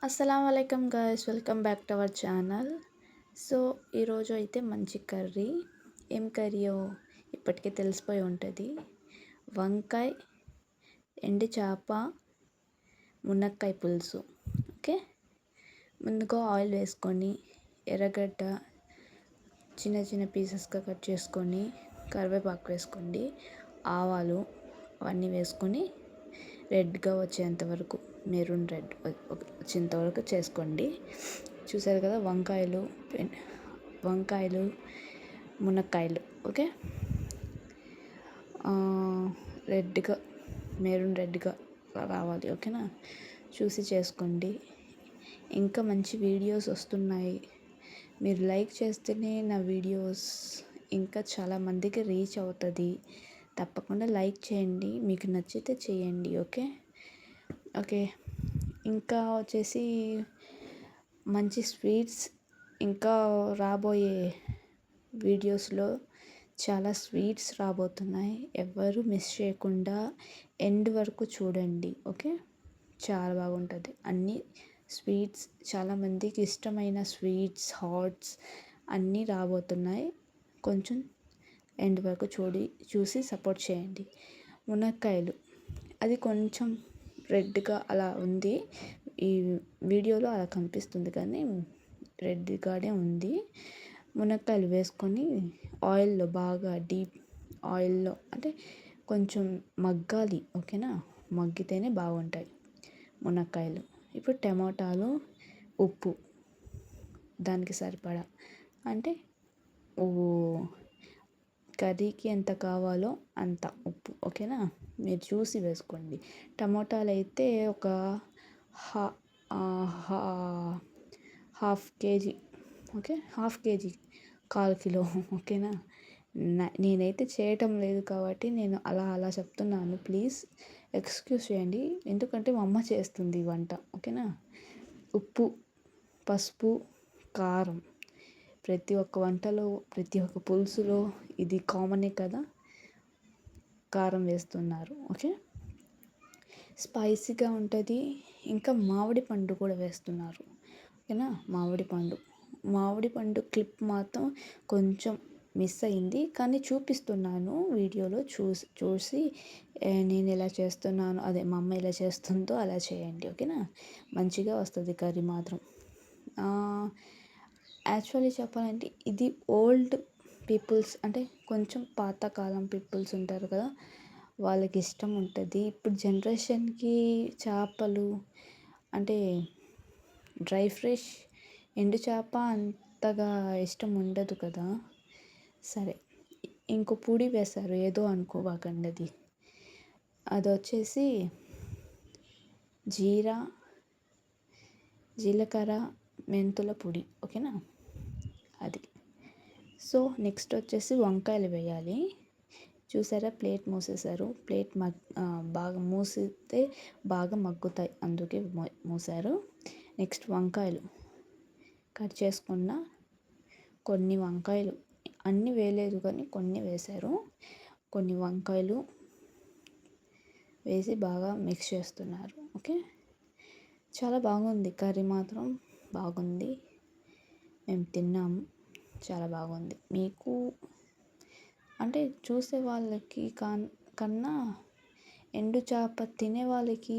అస్సలాముఅలైకుం guys, welcome back to our channel. So ఈరోజు అయితే మంచి కర్రీ. ఏం కర్రీయో ఇప్పటికే తెలిసిపోయి ఉంటుంది. వంకాయ, ఎండి చేప, మునక్కాయ పులుసు. ఓకే, ముందుగా ఆయిల్ వేసుకొని ఎర్రగడ్డ చిన్న చిన్న పీసెస్గా కట్ చేసుకొని కరివేపాకు వేసుకోండి. ఆవాలు అవన్నీ వేసుకొని రెడ్గా వచ్చేంత వరకు, మెరూన్ రెడ్ వచ్చేంత వరకు చేసుకోండి. చూసారు కదా, వంకాయలు మునక్కాయలు ఓకే, రెడ్గా మెరూన్ రెడ్గా రావాలి. ఓకేనా, చూసి చేసుకోండి. ఇంకా మంచి వీడియోస్ వస్తున్నాయి. మీరు లైక్ చేస్తేనే నా వీడియోస్ ఇంకా చాలామందికి రీచ్ అవుతుంది. తప్పకుండా లైక్ చేయండి, మీకు నచ్చితే చేయండి. ఓకే ఓకే ఇంకా వచ్చేసి మంచి స్వీట్స్, ఇంకా రాబోయే వీడియోస్లో చాలా స్వీట్స్ రాబోతున్నాయి. ఎవరు మిస్ చేయకుండా ఎండ్ వరకు చూడండి. ఓకే, చాలా బాగుంటుంది. అన్నీ స్వీట్స్, చాలామందికి ఇష్టమైన స్వీట్స్, హాట్స్ అన్నీ రాబోతున్నాయి. కొంచెం ఎండ్ వరకు చూసి సపోర్ట్ చేయండి. మునక్కాయలు, అది కొంచెం రెడ్గా అలా ఉంది. ఈ వీడియోలో అలా కనిపిస్తుంది కానీ రెడ్గానే ఉంది. మునక్కాయలు వేసుకొని ఆయిల్లో బాగా డీప్ ఆయిల్లో అంటే కొంచెం మగ్గాలి. ఓకేనా, మగ్గితేనే బాగుంటాయి మునక్కాయలు. ఇప్పుడు టమాటాలు, ఉప్పు దానికి సరిపడా, అంటే కర్రీకి ఎంత కావాలో అంత ఉప్పు. ఓకేనా, మీరు చూసి వేసుకోండి. టమాటాలు అయితే ఒక half KG. Okay, half KG, 1/4 kilo. ఓకేనా, నేనైతే చేయటం లేదు కాబట్టి నేను అలా చెప్తున్నాను. ప్లీజ్ ఎక్స్క్యూజ్ చేయండి, ఎందుకంటే మా అమ్మ చేస్తుంది వంట. ఓకేనా, ఉప్పు, పసుపు, కారం ప్రతి ఒక్క వంటలో, ప్రతి ఒక్క పులుసులో ఇది కామనే కదా, కారం వేస్తున్నారు. ఓకే, స్పైసీగా ఉంటుంది. ఇంకా మామిడి పండు కూడా వేస్తున్నారు. ఓకేనా, మామిడి పండు క్లిప్ మాత్రం కొంచెం మిస్ అయింది, కానీ చూపిస్తున్నాను వీడియోలో. చూసి నేను ఎలా చేస్తున్నాను, అదే మా అమ్మ ఎలా చేస్తుందో అలా చేయండి. ఓకేనా, మంచిగా వస్తుంది కర్రీ మాత్రం. యాక్చువల్లీ చెప్పాలంటే ఇది ఓల్డ్ పీపుల్స్, అంటే కొంచెం పాతకాలం పీపుల్స్ ఉంటారు కదా, వాళ్ళకి ఇష్టం ఉంటుంది. ఇప్పుడు జనరేషన్కి చేపలు అంటే డ్రై ఫ్రెష్ ఎండు చేప అంతగా ఇష్టం ఉండదు కదా. సరే, ఇంకో పొడి వేశారు, ఏదో అనుకోవాకండి. అది వచ్చేసి జీలకర్ర, మెంతుల పొడి. ఓకేనా, అది. సో నెక్స్ట్ వచ్చేసి వంకాయలు వేయాలి. చూసారా, ప్లేట్ మూసేశారు. ప్లేట్ బాగా మూసితే బాగా మగ్గుతాయి, అందుకే మూసారు. నెక్స్ట్ వంకాయలు కట్ చేసుకున్న కొన్ని వంకాయలు, అన్నీ వేయలేదు కానీ కొన్ని వేశారు. కొన్ని వంకాయలు వేసి బాగా మిక్స్ చేస్తున్నారు. ఓకే, చాలా బాగుంది కర్రీ మాత్రం, బాగుంది. మేము తిన్నాము, చాలా బాగుంది. మీకు అంటే చూసే వాళ్ళకి కన్నా ఎండు చేప తినే వాళ్ళకి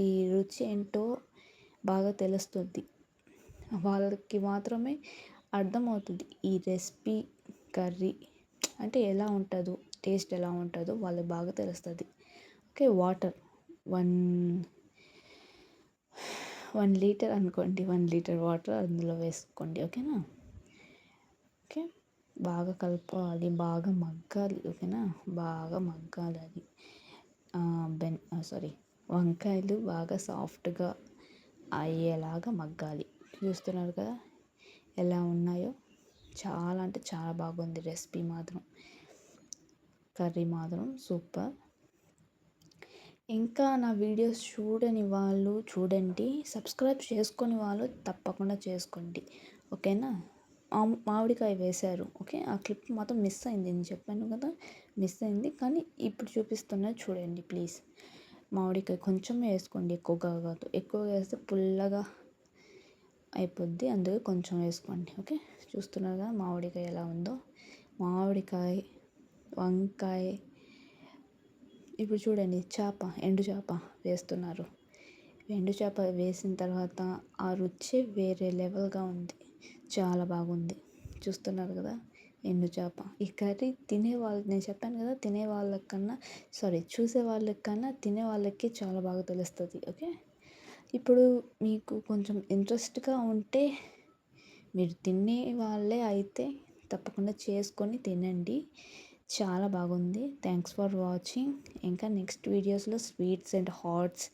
ఈ రుచి ఏంటో బాగా తెలుస్తుంది. వాళ్ళకి మాత్రమే అర్థమవుతుంది ఈ రెసిపీ, కర్రీ అంటే ఎలా ఉంటుందో, టేస్ట్ ఎలా ఉంటుందో వాళ్ళకి బాగా తెలుస్తుంది. ఓకే, వాటర్ 1 లీటర్ అనుకోండి, 1 లీటర్ వాటర్ అందులో వేసుకోండి. ఓకేనా, ఓకే, బాగా కలుపుకోవాలి, బాగా మగ్గాలి. ఓకేనా, బాగా మగ్గాలి అది. వంకాయలు బాగా సాఫ్ట్గా అయ్యేలాగా మగ్గాలి. చూస్తున్నారు కదా ఎలా ఉన్నాయో, చాలా అంటే చాలా బాగుంది రెసిపీ మాత్రం, కర్రీ మాత్రం సూపర్. ఇంకా నా వీడియోస్ చూడని వాళ్ళు చూడండి, సబ్స్క్రైబ్ చేసుకొని వాళ్ళు తప్పకుండా చేసుకోండి. ఓకేనా, మామిడికాయ వేశారు. ఓకే, ఆ క్లిప్ మాత్రం మిస్ అయింది, నేను చెప్పాను కదా మిస్ అయింది, కానీ ఇప్పుడు చూపిస్తున్నది చూడండి ప్లీజ్. మామిడికాయ కొంచెమే వేసుకోండి, ఎక్కువగా కాదు. ఎక్కువగా వేస్తే పుల్లగా అయిపోద్ది, అందుకే కొంచెం వేసుకోండి. ఓకే, చూస్తున్నారు కదా మామిడికాయ ఎలా ఉందో. మామిడికాయ, వంకాయ, ఇప్పుడు చూడండి ఎండు చేప వేస్తున్నారు. ఎండు చేప వేసిన తర్వాత ఆ రుచి వేరే లెవెల్గా ఉంది, చాలా బాగుంది. చూస్తున్నారు కదా ఎండు చేప. ఈ కర్రీ నేను చెప్పాను కదా, చూసే వాళ్ళకన్నా తినే వాళ్ళకి చాలా బాగా తెలుస్తుంది. ఓకే, ఇప్పుడు మీకు కొంచెం ఇంట్రెస్ట్గా ఉంటే, మీరు తినే వాళ్ళే అయితే తప్పకుండా చేసుకొని తినండి, చాలా బాగుంది. Thanks for watching. ఇంకా నెక్స్ట్ వీడియోస్లో స్వీట్స్ అండ్ హాట్స్,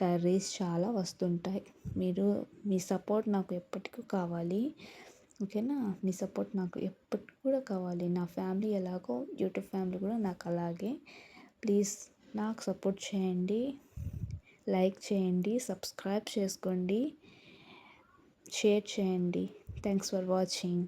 కర్రీస్ చాలా వస్తుంటాయి. మీ సపోర్ట్ నాకు ఎప్పటికీ కావాలి. ఓకేనా, మీ సపోర్ట్ నాకు ఎప్పటికి కూడా కావాలి. నా ఫ్యామిలీ ఎలాగో యూట్యూబ్ ఫ్యామిలీ కూడా నాకు అలాగే. ప్లీజ్ నాకు సపోర్ట్ చేయండి, లైక్ చేయండి, సబ్స్క్రైబ్ చేసుకోండి, షేర్ చేయండి. Thanks for watching.